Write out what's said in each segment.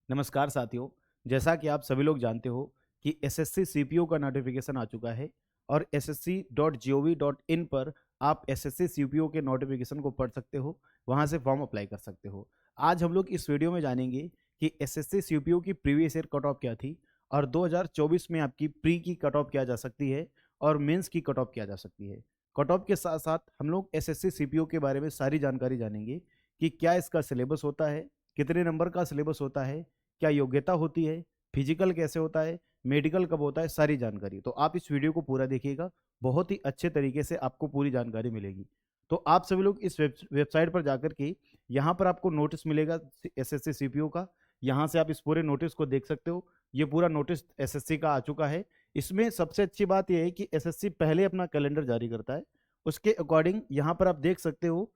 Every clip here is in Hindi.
नमस्कार साथियों। जैसा कि आप सभी लोग जानते हो कि एसएससी सीपीओ का नोटिफिकेशन आ चुका है और ssc.gov.in पर आप एसएससी सीपीओ के नोटिफिकेशन को पढ़ सकते हो, वहां से फॉर्म अप्लाई कर सकते हो। आज हम लोग इस वीडियो में जानेंगे कि एसएससी सीपीओ की प्रीवियस ईयर कट ऑफ क्या थी और 2024 में आपकी प्री की कट ऑफ क्या जा सकती है और मेंस की कट ऑफ क्या जा सकती है। कट ऑफ के साथ साथ हम लोग एसएससी सीपीओ के बारे में सारी जानकारी जानेंगे कि क्या इसका सिलेबस होता है, कितने नंबर का सिलेबस होता है, क्या योग्यता होती है, फिजिकल कैसे होता है, मेडिकल कब होता है, सारी जानकारी। तो आप इस वीडियो को पूरा देखिएगा, बहुत ही अच्छे तरीके से आपको पूरी जानकारी मिलेगी। तो आप सभी लोग इस वेबसाइट पर जाकर के यहाँ पर आपको नोटिस मिलेगा एसएससी सीपीओ का। यहाँ से आप इस पूरे नोटिस को देख सकते हो। ये पूरा नोटिस एसएससी का आ चुका है। इसमें सबसे अच्छी बात यह है कि एसएससी पहले अपना कैलेंडर जारी करता है, उसके अकॉर्डिंग यहाँ पर आप देख सकते हो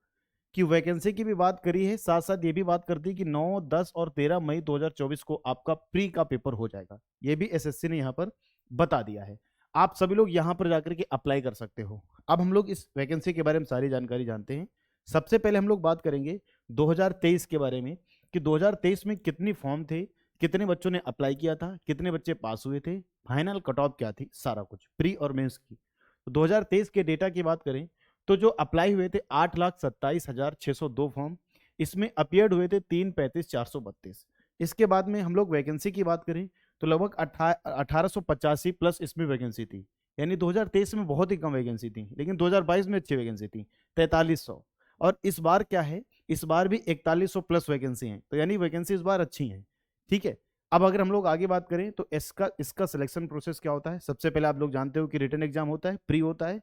कि वैकेंसी की भी बात करी है, साथ साथ ये भी बात करती है कि 9, 10 और 13 मई 2024 को आपका प्री का पेपर हो जाएगा। ये भी एसएससी ने यहाँ पर बता दिया है। आप सभी लोग यहाँ पर जाकर के अप्लाई कर सकते हो। अब हम लोग इस वैकेंसी के बारे में सारी जानकारी जानते हैं। सबसे पहले हम लोग बात करेंगे 2023 के बारे में कि 2023 में कितनी फॉर्म थे, कितने बच्चों ने अप्लाई किया था, कितने बच्चे पास हुए थे, फाइनल कट ऑफ क्या थी, सारा कुछ प्री और मेंस की। तो 2023 के डेटा की बात करें तो जो अप्लाई हुए थे 8,27,602 फॉर्म, इसमें अपियर्ड हुए थे 335,432। इसके बाद में हम लोग वैकेंसी की बात करें तो लगभग 1885 प्लस इसमें वैकेंसी थी। यानी 2023 में बहुत ही कम वैकेंसी थी, लेकिन 2022 में अच्छी वैकेंसी थी 4300। और इस बार क्या है, इस बार भी 4100 प्लस वैकेंसी है, तो यानी वैकेंसी इस बार अच्छी है। ठीक है। अब अगर हम लोग आगे बात करें तो इसका इसका सिलेक्शन प्रोसेस क्या होता है। सबसे पहले आप लोग जानते हो कि रिटन एग्जाम होता है, प्री होता है।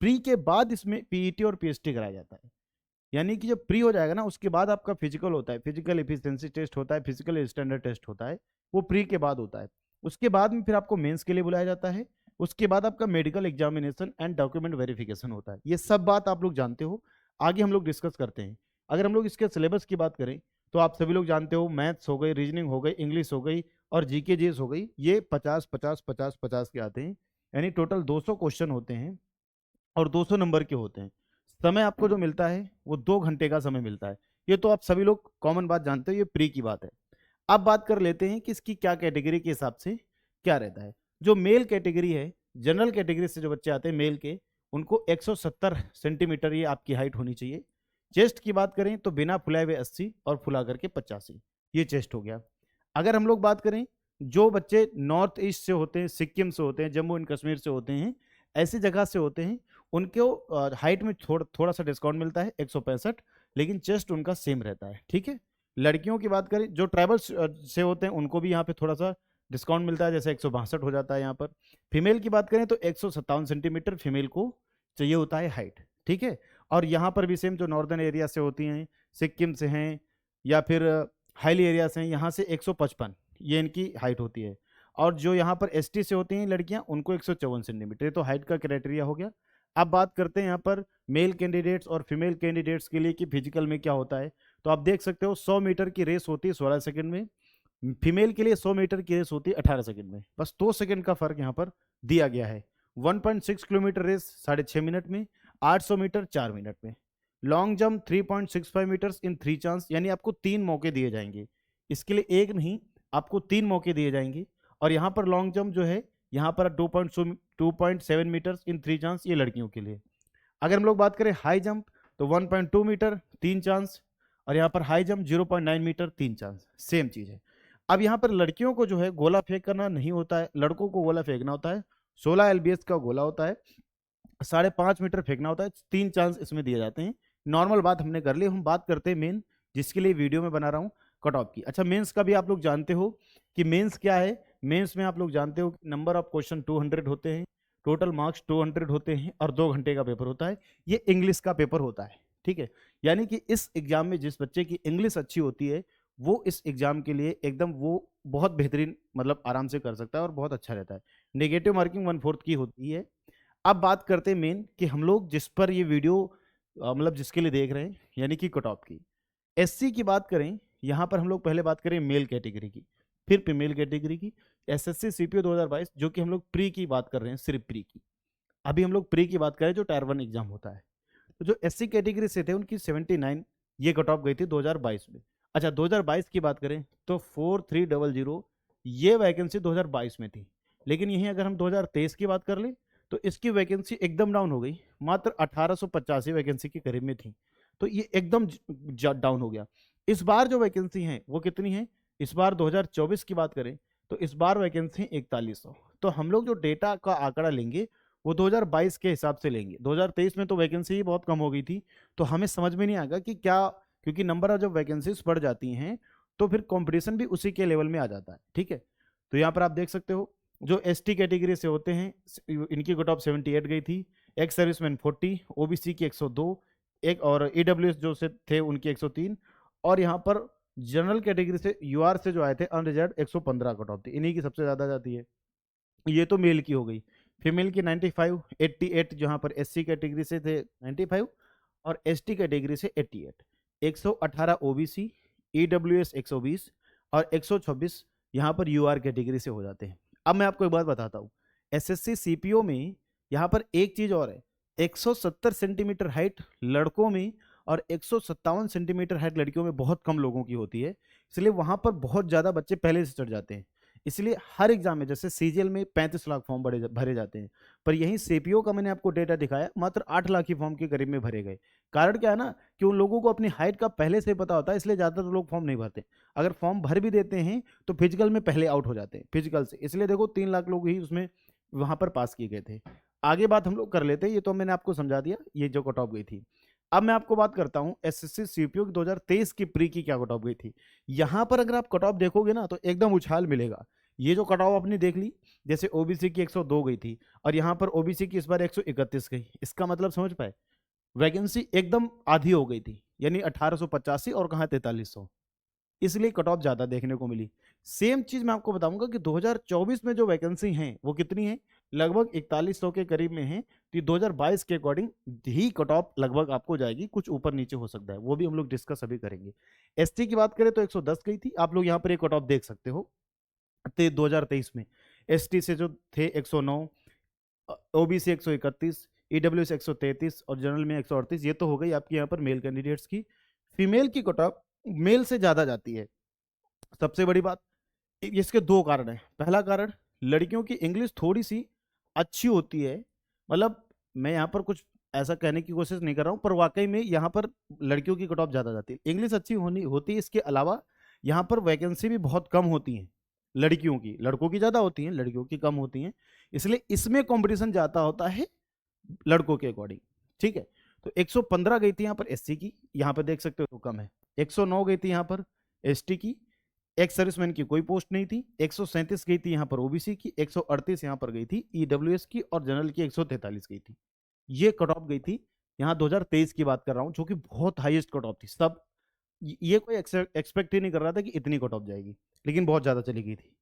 प्री के बाद इसमें पीईटी और पीएसटी कराया जाता है। यानी कि जब प्री हो जाएगा ना, उसके बाद आपका फिजिकल होता है, फिजिकल एफिशिएंसी टेस्ट होता है, फिजिकल स्टैंडर्ड टेस्ट होता है, वो प्री के बाद होता है। उसके बाद में फिर आपको मेंस के लिए बुलाया जाता है। उसके बाद आपका medical examination and document verification होता है। ये सब बात आप लोग जानते हो, आगे हम लोग डिस्कस करते हैं। अगर हम लोग इसके सिलेबस की बात करें तो आप सभी लोग जानते हो, मैथ्स हो गई, रीजनिंग हो गई, इंग्लिश हो गई और जीके जीएस हो गई, ये 50 50 50 50 के आते हैं। यानी टोटल 200 क्वेश्चन होते हैं और 200 नंबर के होते हैं। समय आपको जो मिलता है वो 2 घंटे का समय मिलता है। ये तो आप सभी लोग कॉमन बात जानते हो, ये प्री की बात है। अब बात कर लेते हैं कि इसकी क्या कैटेगरी के हिसाब से क्या रहता है। जो मेल कैटेगरी है, जनरल कैटेगरी से जो बच्चे आते हैं मेल के, उनको 170 सेंटीमीटर ये आपकी हाइट होनी चाहिए। चेस्ट की बात करें तो बिना फुलाए हुए 80 और फुला करके 85, ये चेस्ट हो गया। अगर हम लोग बात करें जो बच्चे नॉर्थ ईस्ट से होते हैं, सिक्किम से होते हैं, जम्मू एंड कश्मीर से होते हैं, ऐसी जगह से होते हैं, उनको हाइट में थोड़ा सा डिस्काउंट मिलता है 165, लेकिन चेस्ट उनका सेम रहता है। ठीक है। लड़कियों की बात करें जो ट्राइबल से होते हैं, उनको भी यहाँ पे थोड़ा सा डिस्काउंट मिलता है, जैसे 162 हो जाता है यहाँ पर। फीमेल की बात करें तो 157 सेंटीमीटर फीमेल को चाहिए होता है हाइट। ठीक है। और यहाँ पर भी सेम, जो नॉर्दर्न एरिया से होती हैं, सिक्किम से हैं या फिर हाईली एरिया से हैं, यहाँ से 155 ये इनकी हाइट होती है। और जो यहाँ पर एसटी से होती हैं लड़कियाँ, उनको 154 सेंटीमीटर। तो हाइट का क्राइटेरिया हो गया। अब बात करते हैं यहाँ पर मेल कैंडिडेट्स और फीमेल कैंडिडेट्स के लिए कि फिजिकल में क्या होता है। तो आप देख सकते हो 100 मीटर की रेस होती है 16 सेकंड में, फीमेल के लिए 100 मीटर की रेस होती है 18 सेकंड में। बस 2 सेकंड का फर्क यहाँ पर दिया गया है। 1.6 किलोमीटर रेस 6.5 मिनट में, 800 मीटर 4 मिनट में, long jump 3.65 metres in 3 chance, यानी आपको 3 मौके दिए जाएंगे। इसके लिए एक नहीं, आपको 3 मौके दिए जाएंगे। और यहाँ पर लॉन्ग जंप जो है, यहाँ पर 2.7 मीटर्स इन 3 चांस, ये लड़कियों के लिए। अगर हम लोग बात करें हाई जंप तो 1.2 मीटर 3 चांस, और यहाँ पर high jump 0.9 metre 3 chance, same चीज है। अब यहाँ पर लड़कियों को जो है गोला फेंक करना नहीं होता है, लड़कों को गोला फेंकना होता है। 16 LBS का गोला होता है, 5.5 मीटर फेंकना होता है, 3 चांस इसमें दिए जाते हैं। नॉर्मल बात हमने कर ली, हम बात करते हैं मेन, जिसके लिए वीडियो में बना रहा हूँ, कट ऑफ की। अच्छा, मेंस का भी आप लोग जानते हो कि मेंस क्या है। मेंस में आप लोग जानते हो कि नंबर ऑफ क्वेश्चन 200 होते हैं, टोटल मार्क्स 200 होते हैं और 2 घंटे का पेपर होता है। ये इंग्लिश का पेपर होता है। ठीक है। यानी कि इस एग्जाम में जिस बच्चे की इंग्लिश अच्छी होती है, वो इस एग्जाम के लिए एकदम वो बहुत बेहतरीन, मतलब आराम से कर सकता है और बहुत अच्छा रहता है। नेगेटिव मार्किंग 1/4 की होती है। अब बात करते हैं मेन कि हम लोग जिस पर ये वीडियो मतलब जिसके लिए देख रहे हैं, यानी कि कट ऑफ की। एससी की बात करें, यहाँ पर हम लोग पहले बात करें मेल कैटेगरी की, फिर फीमेल कैटेगरी की। एसएससी सीपीओ 2022, जो कि हम लोग प्री की बात कर रहे हैं, सिर्फ प्री की। अभी हम लोग प्री की बात करें जो टायर 1 एग्जाम होता है। तो जो एससी कैटेगरी से थे उनकी 79 ये कट ऑफ गई थी 2022 में। अच्छा 2022 की बात करें तो 4300 ये वैकेंसी 2022 में थी, लेकिन यहीं अगर हम 2023 की बात कर लें तो इसकी वैकेंसी एकदम डाउन हो गई, मात्र 1885 वैकेंसी के करीब में थी। तो ये एकदम डाउन हो गया। इस बार जो वैकेंसी है वो कितनी है, इस बार 2024 की बात करें तो इस बार वैकेंसी 4100। तो हम लोग जो डेटा का आंकड़ा लेंगे वो 2022 के हिसाब से लेंगे। 2023 में तो वैकेंसी ही बहुत कम हो गई थी, तो हमें समझ में नहीं आएगा कि क्या, क्योंकि नंबर ऑफ जब वैकेंसीज बढ़ जाती हैं तो फिर कंपटीशन भी उसी के लेवल में आ जाता है। ठीक है, तो यहाँ पर आप देख सकते हो जो एसटी कैटेगरी से होते हैं इनकी कट ऑफ 78 गई थी, एक्स सर्विसमैन 40, ओबीसी की 102, एक और ईडब्ल्यूएस जो से थे उनकी 103, और यहाँ पर जनरल कैटेगरी से यूआर से जो आए थे अनरिजर्व 115 कट ऑफ थी, इन्हीं की सबसे ज़्यादा जाती है। ये तो मेल की हो गई। फीमेल की 95, 88 जहाँ पर एससी कैटेगरी से थे 95 और एसटी कैटेगरी से 88, 118 ओबीसी, ईडब्ल्यूएस 120 और 126 यहाँ पर यूआर कैटेगरी से हो जाते हैं। अब मैं आपको एक बात बताता हूँ, एसएससी सीपीओ में यहाँ पर एक चीज़ और है, 170 सेंटीमीटर हाइट लड़कों में और 157 सेंटीमीटर हाइट लड़कियों में बहुत कम लोगों की होती है, इसलिए वहाँ पर बहुत ज़्यादा बच्चे पहले से चढ़ जाते हैं। इसलिए हर एग्जाम में जैसे सीजीएल में 35 लाख फॉर्म भरे जाते हैं, पर यहीं सीपीओ का मैंने आपको डेटा दिखाया मात्र 8 लाख ही फॉर्म के करीब में भरे गए। कारण क्या है ना कि उन लोगों को अपनी हाइट का पहले से पता होता है, इसलिए ज़्यादातर लोग फॉर्म नहीं भरते। अगर फॉर्म भर भी देते हैं तो फिजिकल में पहले आउट हो जाते हैं फिजिकल से, इसलिए देखो 3 लाख लोग ही उसमें वहां पर पास किए गए थे। आगे बात हम लोग कर लेते हैं, ये तो मैंने आपको समझा दिया ये जो कट ऑफ गई थी। अब मैं आपको बात करता हूं एसएससी सीपीओ की 2023 की प्री की क्या कट ऑफ गई थी। यहां पर अगर आप कट ऑफ देखोगे ना तो एकदम उछाल मिलेगा। ये जो कट ऑफ आपने देख ली, जैसे ओबीसी की 102 गई थी और यहाँ पर ओबीसी की इस बार 131 गई, इसका मतलब समझ पाए, वैकेंसी एकदम आधी हो गई थी, यानी 1885 और कहाँ 4300, इसलिए कट ऑफ ज्यादा देखने को मिली। सेम चीज मैं आपको बताऊंगा कि 2024 में जो वैकेंसी है वो कितनी है, लगभग 4100 के करीब में है। तो 2022 के अकॉर्डिंग ही कट ऑफ लगभग आपको जाएगी, कुछ ऊपर नीचे हो सकता है, वो भी हम लोग डिस्कस अभी करेंगे। एसटी की बात करें तो 110 गई थी, आप लोग यहाँ पर एक कट ऑफ देख सकते हो। 2023 में एसटी से जो थे 109, ओबीसी 131, ईडब्ल्यूएस 133 और जनरल में 138। ये तो हो गई आपकी यहाँ पर मेल कैंडिडेट्स की। फीमेल की कट ऑफ मेल से ज्यादा जाती है। सबसे बड़ी बात, इसके दो कारण है। पहला कारण, लड़कियों की इंग्लिश थोड़ी सी अच्छी होती है, मतलब मैं यहाँ पर कुछ ऐसा कहने की कोशिश नहीं कर रहा हूँ, पर वाकई में यहाँ पर लड़कियों की कट ऑफ ज़्यादा जाती है, इंग्लिश अच्छी होनी होती है। इसके अलावा यहाँ पर वैकेंसी भी बहुत कम होती हैं लड़कियों की, लड़कों की ज़्यादा होती हैं, लड़कियों की कम होती हैं, इसलिए इसमें कंपटीशन ज़्यादा होता है लड़कों के अकॉर्डिंग। ठीक है, तो 115 गई थी यहाँ पर एससी की, यहाँ पर देख सकते हो तो कम है। 109 गई थी यहाँ पर एसटी की, एक्स सर्विसमैन की कोई पोस्ट नहीं थी। 137 गई थी यहाँ पर ओबीसी की, 138 यहाँ पर गई थी ईडब्ल्यूएस की, और जनरल की 143 गई थी। ये कट ऑफ गई थी यहाँ 2023 की बात कर रहा हूँ, जो कि बहुत हाईएस्ट कट ऑफ थी। सब ये कोई एक्सपेक्ट ही नहीं कर रहा था कि इतनी कट ऑफ जाएगी, लेकिन बहुत ज़्यादा चली गई थी।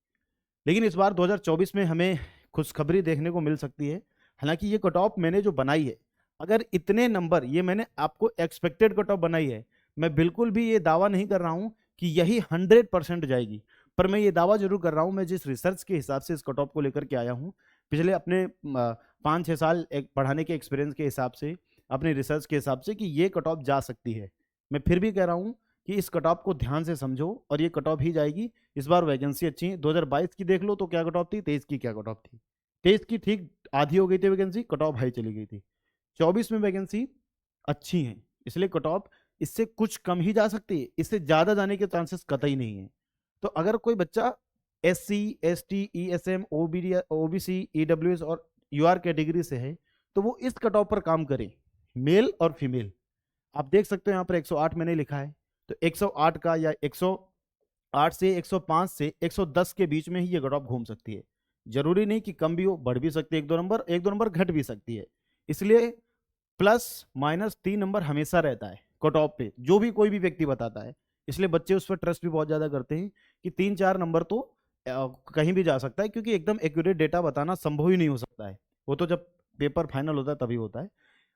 लेकिन इस बार 2024 में हमें खुशखबरी देखने को मिल सकती है। हालांकि ये कट ऑफ मैंने जो बनाई है, अगर इतने नंबर, ये मैंने आपको एक्सपेक्टेड कट ऑफ बनाई है, मैं बिल्कुल भी ये दावा नहीं कर रहा हूं कि यही 100% जाएगी, पर मैं ये दावा जरूर कर रहा हूं, मैं जिस रिसर्च के हिसाब से इस कट ऑफ को लेकर के आया हूं, पिछले अपने 5-6 साल एक पढ़ाने के एक्सपीरियंस के हिसाब से, अपने रिसर्च के हिसाब से, कि ये कट ऑफ जा सकती है। मैं फिर भी कह रहा हूँ कि इस कट ऑफ को ध्यान से समझो और ये कट ऑफ ही जाएगी। इस बार वैकेंसी अच्छी है। 2022 की देख लो तो क्या कट ऑफ थी, 23 की क्या कट ऑफ थी, 23 की ठीक आधी हो गई थी वैकेंसी, कट ऑफ हाई चली गई थी। 24 में वैकेंसी अच्छी है, इसलिए कट ऑफ इससे कुछ कम ही जा सकती है, इससे ज्यादा जाने के चांसेस कतई नहीं है। तो अगर कोई बच्चा SC ST ESM OBC EWS और UR कैटेगरी से है तो वो इस कट ऑफ पर काम करे, मेल और फीमेल। आप देख सकते हो यहाँ पर 108 मैंने लिखा है, तो 108 का या 108 से 105 से 110 के बीच में ही ये कट ऑफ घूम सकती है। जरूरी नहीं कि कम भी हो, बढ़ भी सकती है, एक दो नंबर घट भी सकती है। इसलिए प्लस माइनस 3 नंबर हमेशा रहता है कट ऑफ पे, जो भी कोई भी व्यक्ति बताता है। इसलिए बच्चे उस पर ट्रस्ट भी बहुत ज्यादा करते हैं कि 3-4 नंबर तो कहीं भी जा सकता है, क्योंकि एकदम एक्यूरेट डेटा बताना संभव ही नहीं हो सकता है, वो तो जब पेपर फाइनल होता है तभी होता है।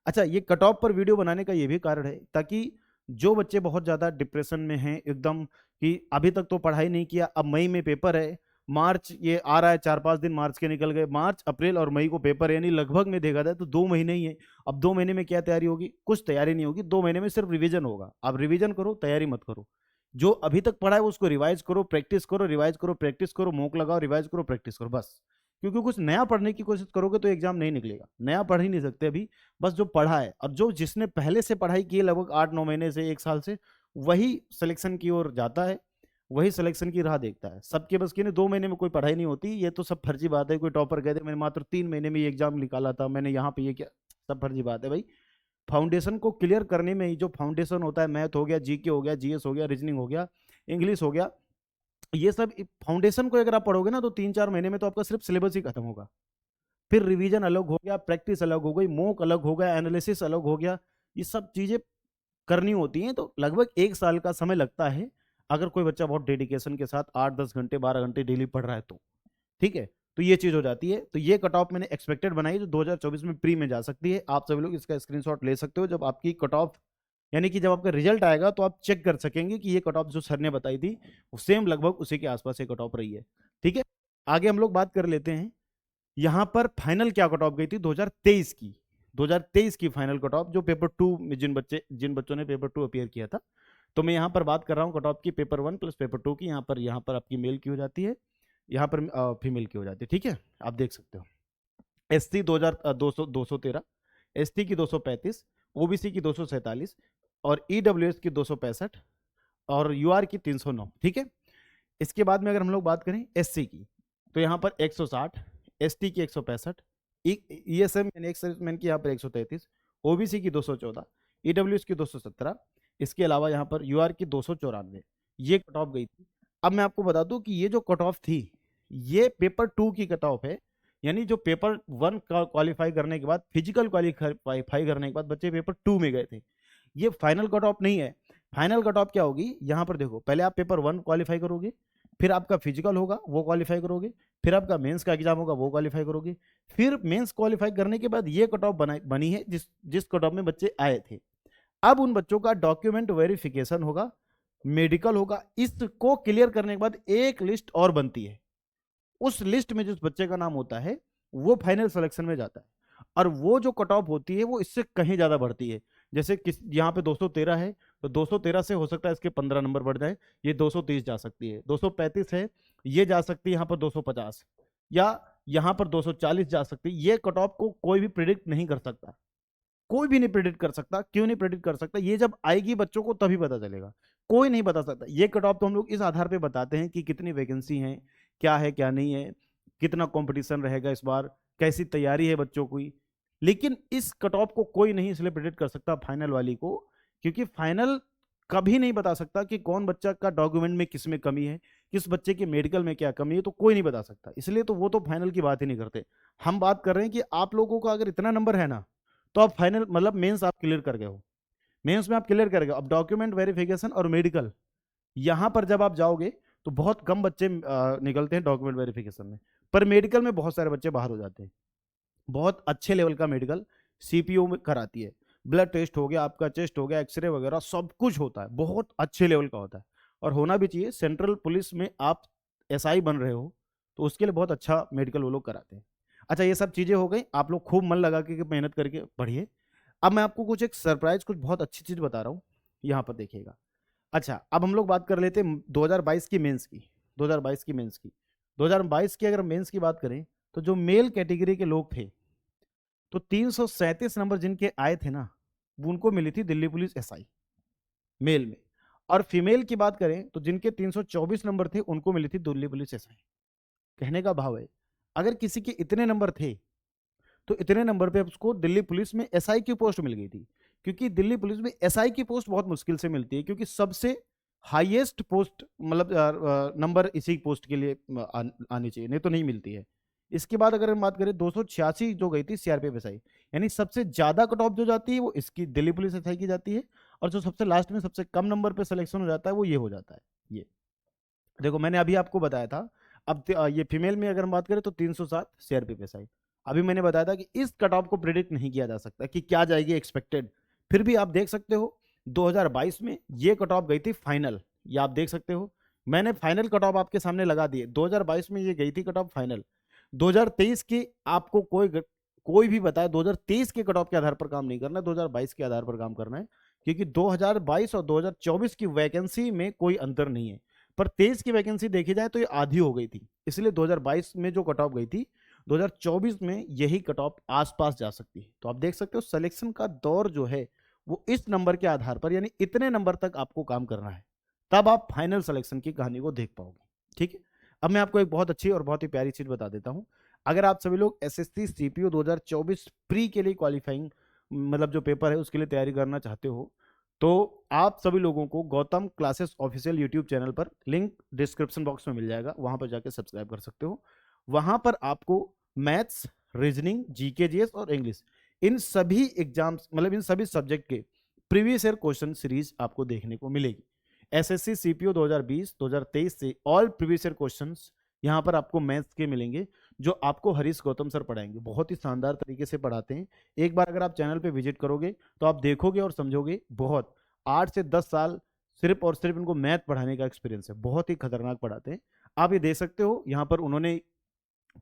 अच्छा, ये कट ऑफ पर वीडियो बनाने का ये भी कारण है ताकि जो बच्चे बहुत ज़्यादा डिप्रेशन में हैं एकदम, कि अभी तक तो पढ़ाई नहीं किया, अब मई में पेपर है, मार्च ये आ रहा है, 4-5 दिन मार्च के निकल गए, मार्च अप्रैल और मई को पेपर है, यानी लगभग में देखा जाए तो 2 महीने ही है। अब 2 महीने में क्या तैयारी होगी, कुछ तैयारी नहीं होगी, 2 महीने में सिर्फ रिवीजन होगा। आप रिवीजन करो, तैयारी मत करो, जो अभी तक पढ़ा है उसको रिवाइज करो, प्रैक्टिस करो, रिवाइज करो, प्रैक्टिस करो, मॉक लगाओ, रिवाइज करो, प्रैक्टिस करो, बस। क्योंकि कुछ नया पढ़ने की कोशिश करोगे तो एग्जाम नहीं निकलेगा, नया पढ़ ही नहीं सकते अभी। बस जो पढ़ा है, और जो जिसने पहले से पढ़ाई की है लगभग 8-9 महीने से, 1 साल से, वही सिलेक्शन की ओर जाता है, वही सिलेक्शन की राह देखता है। सबके बस की नहीं, 2 महीने में कोई पढ़ाई नहीं होती, ये तो सब फर्जी बात है। कोई टॉपर कहते मैंने मात्र 3 महीने में ये एग्जाम निकाला था, मैंने यहाँ पे ये किया, सब फर्जी बात है भाई। फाउंडेशन को क्लियर करने में ही जो फाउंडेशन होता है, मैथ हो गया, जीके हो गया, जीएस हो गया, रीजनिंग हो गया, इंग्लिश हो गया, ये सब फाउंडेशन को अगर आप पढ़ोगे ना तो 3-4 महीने में तो आपका सिर्फ सिलेबस ही खत्म होगा। फिर रिवीजन अलग हो गया, प्रैक्टिस अलग हो गई, मॉक अलग हो गया, एनालिसिस अलग हो गया, ये सब चीजें करनी होती हैं, तो लगभग 1 साल का समय लगता है। अगर कोई बच्चा बहुत डेडिकेशन के साथ 8-10 घंटे 12 घंटे डेली पढ़ रहा है तो ठीक है, तो ये चीज हो जाती है। तो ये कट ऑफ मैंने एक्सपेक्टेड बनाई जो 2024 में प्री में जा सकती है। आप सभी लोग इसका स्क्रीनशॉट ले सकते हो, जब आपकी कट ऑफ यानी कि जब आपका रिजल्ट आएगा तो आप चेक कर सकेंगे कि ये कट ऑफ जो सर ने बताई थी वो सेम लगभग उसी के आसपास ये कट ऑफ रही है। ठीक है, आगे हम लोग बात कर लेते हैं यहाँ पर फाइनल क्या कट ऑफ गई थी 2023 की। 2023 की फाइनल कट ऑफ जो पेपर 2 में जिन बच्चों ने पेपर 2 अपीयर किया था, तो मैं यहाँ पर बात कर रहा हूँ कट ऑफ की पेपर 1 प्लस पेपर 2 की। यहाँ पर आपकी मेल की हो जाती है, यहाँ पर फीमेल की हो जाती है। ठीक है, आप देख सकते हो। एससी 213, एसटी की 235, ओबीसी की 247 और ईडब्ल्यूएस की 265 और यूआर की 309। ठीक है, इसके बाद में अगर हम लोग बात करें एससी की, तो यहाँ पर 160, एसटी की 165, ईएसएम यानी एक्स सर्विसमैन की यहाँ पर 133, ओबीसी की 214, ईडब्ल्यूएस की 217, इसके अलावा यहाँ पर यूआर की 294, ये कट ऑफ गई थी। अब मैं आपको बता दूं कि ये जो कट ऑफ थी ये पेपर 2 की कट ऑफ है, यानी जो पेपर 1 का क्वालिफाई करने के बाद, फिजिकल क्वालिफाई करने के बाद बच्चे पेपर 2 में गए थे, ये फाइनल कट ऑफ नहीं है। फाइनल कट ऑफ क्या होगी, यहाँ पर देखो, पहले आप पेपर 1 क्वालिफाई करोगे, फिर आपका फिजिकल होगा वो क्वालिफाई करोगे, फिर आपका मेंस का एग्जाम होगा वो क्वालिफाई करोगे, फिर मेंस क्वालिफाई करने के बाद ये कट ऑफ बनी है जिस जिस कट ऑफ में बच्चे आए थे। अब उन बच्चों का डॉक्यूमेंट वेरिफिकेशन होगा, मेडिकल होगा, इसको क्लियर करने के बाद एक लिस्ट और बनती है। उस लिस्ट में जिस बच्चे का नाम होता है वो फाइनल सिलेक्शन में जाता है, और वो जो कट ऑफ होती है वो इससे कहीं ज्यादा बढ़ती है। जैसे किस यहाँ पे 213 है, तो 213 से हो सकता है इसके 15 नंबर बढ़ जाए, ये 230 जा सकती है। 235 है, ये जा सकती है यहाँ पर 250, या यहाँ पर 240 जा सकती है। ये कट ऑफ को कोई भी प्रिडिक्ट नहीं कर सकता, कोई भी नहीं प्रेडिक्ट कर सकता। क्यों नहीं प्रेडिक्ट कर सकता, ये जब आएगी बच्चों को तभी पता चलेगा, कोई नहीं बता सकता। ये कट ऑफ तो हम लोग इस आधार पे बताते हैं कि कितनी वैकेंसी है क्या नहीं है, कितना कंपटीशन रहेगा इस बार, कैसी तैयारी है बच्चों की। लेकिन इस कट ऑफ को कोई नहीं इसलिए प्रेडिक्ट कर सकता फाइनल वाली को, क्योंकि फाइनल कभी नहीं बता सकता कि कौन बच्चा का डॉक्यूमेंट में किस में कमी है, किस बच्चे के मेडिकल में क्या कमी है, तो कोई नहीं बता सकता। इसलिए तो वो तो फाइनल की बात ही नहीं करते। हम बात कर रहे हैं कि आप लोगों का अगर इतना नंबर है ना, तो आप फाइनल मतलब मेंस आप क्लियर कर गए हो, मेंस में आप क्लियर कर गए। अब डॉक्यूमेंट वेरिफिकेशन और मेडिकल, यहां पर जब आप जाओगे तो बहुत कम बच्चे निकलते हैं डॉक्यूमेंट वेरिफिकेशन में, पर मेडिकल में बहुत सारे बच्चे बाहर हो जाते हैं। बहुत अच्छे लेवल का मेडिकल सीपीओ में कराती है, ब्लड टेस्ट हो गया, आपका चेस्ट हो गया, एक्सरे वगैरह सब कुछ होता है, बहुत अच्छे लेवल का होता है, और होना भी चाहिए। सेंट्रल पुलिस में आप एसआई बन रहे हो तो उसके लिए बहुत अच्छा मेडिकल वो लोग कराते हैं। अच्छा, ये सब चीज़ें हो गई, आप लोग खूब मन लगा के मेहनत करके पढ़िए। अब मैं आपको कुछ एक सरप्राइज, कुछ बहुत अच्छी चीज़ बता रहा हूँ, यहाँ पर देखिएगा। अच्छा, अब हम लोग बात कर लेते हैं 2022 की मेंस की। 2022 की मेंस की, 2022 की अगर मेंस की बात करें तो जो मेल कैटेगरी के लोग थे, तो 337 नंबर जिनके आए थे ना, वो उनको मिली थी दिल्ली पुलिस एसआई मेल में। और फीमेल की बात करें तो जिनके 324 नंबर थे उनको मिली थी दिल्ली पुलिस एसआई। कहने का भाव है, अगर किसी के इतने नंबर थे तो इतने नंबर पे उसको दिल्ली पुलिस में एसआई की पोस्ट मिल गई थी। क्योंकि दिल्ली पुलिस में एसआई की पोस्ट बहुत मुश्किल से मिलती है, क्योंकि सबसे हाईएस्ट पोस्ट मतलब नंबर इसी पोस्ट के लिए आनी चाहिए, नहीं तो नहीं मिलती है। इसके बाद अगर हम बात करें 286 जो गई थी सीआरपीएफ एसआई, यानी सबसे ज्यादा कट ऑफ जो जाती है वो इसकी दिल्ली पुलिस एसआई की जाती है, और जो सबसे लास्ट में सबसे कम नंबर पे सिलेक्शन हो जाता है वो ये हो जाता है। ये देखो, मैंने अभी आपको बताया था। अब ये फीमेल में अगर हम बात करें तो 307 सीआरपीएफ एसआई। अभी मैंने बताया था कि इस कट ऑफ को प्रिडिक्ट नहीं किया जा सकता कि क्या जाएगी एक्सपेक्टेड, फिर भी आप देख सकते हो 2022 में ये कट ऑफ गई थी फाइनल, ये आप देख सकते हो। मैंने फाइनल कट ऑफ आपके सामने लगा दिए, 2022 में ये गई थी कट ऑफ फाइनल। 2023 की आपको कोई भी बताए 2023 के कट ऑफ के आधार पर काम नहीं करना है, 2022 के आधार पर काम करना है, क्योंकि 2022 और 2024 की वैकेंसी में कोई अंतर नहीं है, पर 23 की वैकेंसी देखी जाए तो ये आधी हो गई थी, इसलिए 2022 में जो कट ऑफ गई थी 2024 में यही कट ऑफ आसपास जा सकती है। तो आप देख सकते हो सिलेक्शन का दौर जो है वो इस नंबर के आधार पर, यानी इतने नंबर तक आपको काम करना है, तब आप फाइनल सिलेक्शन की कहानी को देख पाओगे। ठीक है, अब मैं आपको एक बहुत अच्छी और बहुत ही प्यारी चीज बता देता हूं। अगर आप सभी लोग एसएससी सीपीओ 2024 प्री के लिए क्वालिफाइंग, मतलब जो पेपर है उसके लिए तैयारी करना चाहते हो, तो आप सभी लोगों को Gautam classes official YouTube channel पर, लिंक डिस्क्रिप्शन बॉक्स में मिल जाएगा, वहां पर जाकर सब्सक्राइब कर सकते हो। वहां पर आपको मैथ्स, रीजनिंग, जीके जीएस और इंग्लिश, इन सभी एग्जाम्स, मतलब इन सभी सब्जेक्ट के प्रीवियस ईयर क्वेश्चन सीरीज आपको देखने को मिलेगी। एसएससी सीपीओ 2020 2023 से ऑल प्रीवियस ईयर क्वेश्चंस यहाँ पर आपको मैथ्स के मिलेंगे, जो आपको हरीश गौतम सर पढ़ाएंगे, बहुत ही शानदार तरीके से पढ़ाते हैं। एक बार अगर आप चैनल पे विजिट करोगे तो आप देखोगे और समझोगे, बहुत 8 से 10 साल सिर्फ और सिर्फ इनको मैथ पढ़ाने का एक्सपीरियंस है, बहुत ही खतरनाक पढ़ाते हैं। आप ये देख सकते हो, यहाँ पर उन्होंने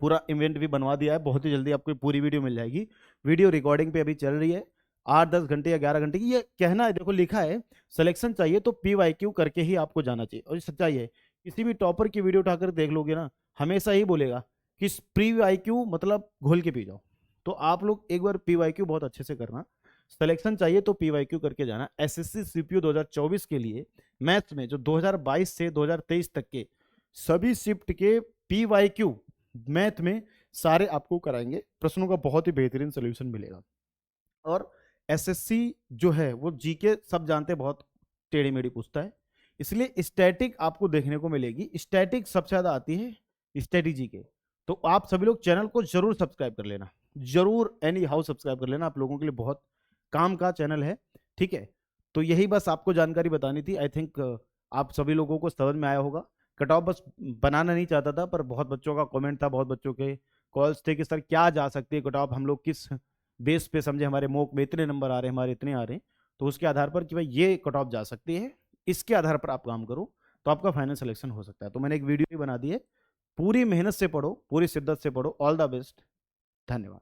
पूरा इवेंट भी बनवा दिया है, बहुत ही जल्दी आपको पूरी वीडियो मिल जाएगी। वीडियो रिकॉर्डिंग पे अभी चल रही है, 8-10 घंटे या 11 घंटे की। ये कहना है, देखो लिखा है सिलेक्शन चाहिए तो पीवाईक्यू करके ही आपको जाना चाहिए, और ये सच्चाई है। किसी भी टॉपर की वीडियो उठाकर देख लोगे ना, हमेशा ही बोलेगा कि पीवाईक्यू मतलब घोल के पी जाओ। तो आप लोग एक बार पीवाईक्यू बहुत अच्छे से करना, सिलेक्शन चाहिए तो पीवाईक्यू करके जाना। एसएससी सीपीयू 2024 के लिए मैथ्स में जो 2022 से 2023 तक के सभी शिफ्ट के पीवाईक्यू मैथ में सारे आपको कराएंगे, प्रश्नों का बहुत ही बेहतरीन सोल्यूशन मिलेगा। और एसएससी जो है वो जीके सब जानते हैं, बहुत टेढ़ी मेढ़ी पूछता है, इसलिए स्टैटिक आपको देखने को मिलेगी। स्टैटिक सबसे ज्यादा आती है स्ट्रेटेजी के, तो आप सभी लोग चैनल को जरूर सब्सक्राइब कर लेना, जरूर एनी हाउ सब्सक्राइब कर लेना, आप लोगों के लिए बहुत काम का चैनल है। ठीक है, तो यही बस आपको जानकारी बतानी थी। आई थिंक आप सभी लोगों को समझ में आया होगा। कट ऑफ बस बनाना नहीं चाहता था, पर बहुत बच्चों का कमेंट था, बहुत बच्चों के कॉल्स थे कि सर क्या जा सकती है कट ऑफ, हम लोग किस बेस पे समझे, हमारे मॉक में इतने नंबर आ रहे हैं, हमारे इतने आ रहे हैं, तो उसके आधार पर कि भाई ये कट ऑफ जा सकती है, इसके आधार पर आप काम करो तो आपका फाइनल सिलेक्शन हो सकता है। तो मैंने एक वीडियो भी बना दी है, पूरी मेहनत से पढ़ो, पूरी शिद्दत से पढ़ो। ऑल द बेस्ट, धन्यवाद।